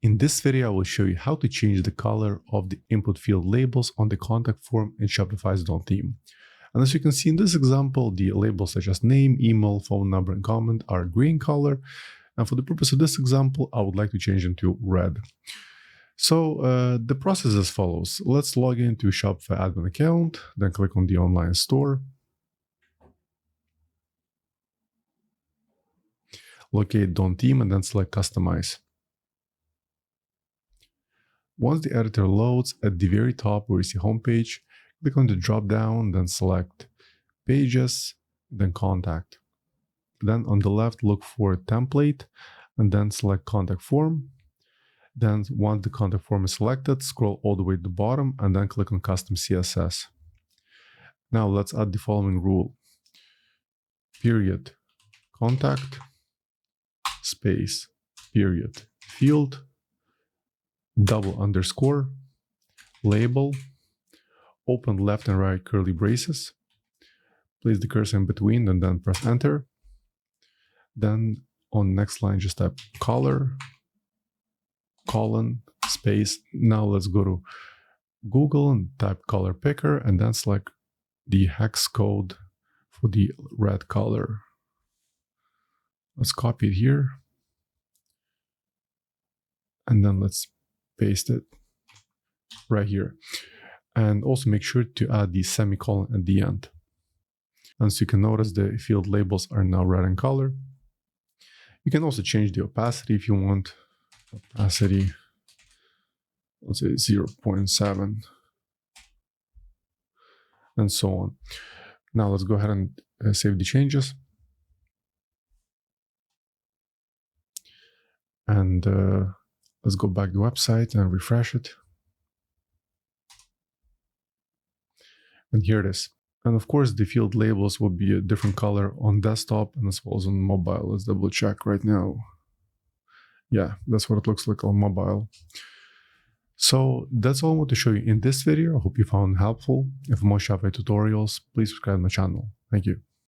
In this video, I will show you how to change the color of the input field labels on the contact form in Shopify's Dawn theme. And as you can see in this example, the labels such as name, email, phone number, and comment are green color. And for the purpose of this example, I would like to change them to red. So the process is as follows. Let's log into Shopify admin account, then click on the online store. Locate Dawn theme and then select Customize. Once the editor loads, at the very top where you see Homepage, click on the drop down, then select Pages, then Contact. Then on the left, look for Template, and then select Contact Form. Then once the contact form is selected, scroll all the way to the bottom, and then click on Custom CSS. Now let's add the following rule. Period, contact, space, period, field, double underscore, label, open left and right curly braces, place the cursor in between and then press enter. Then on next line, just type color, colon, space. Now let's go to Google and type color picker and then select the hex code for the red color. Let's copy it here. And then let's paste it right here. And also make sure to add the semicolon at the end. And so you can notice the field labels are now red in color. You can also change the opacity if you want. Opacity, let's say 0.7, and so on. Now let's go ahead and save the changes. And let's go back to the website and refresh it. And here it is. And of course, the field labels will be a different color on desktop and as well as on mobile. Let's double check right now. Yeah, that's what it looks like on mobile. So that's all I want to show you in this video. I hope you found it helpful. If more Shopify tutorials, please subscribe to my channel. Thank you.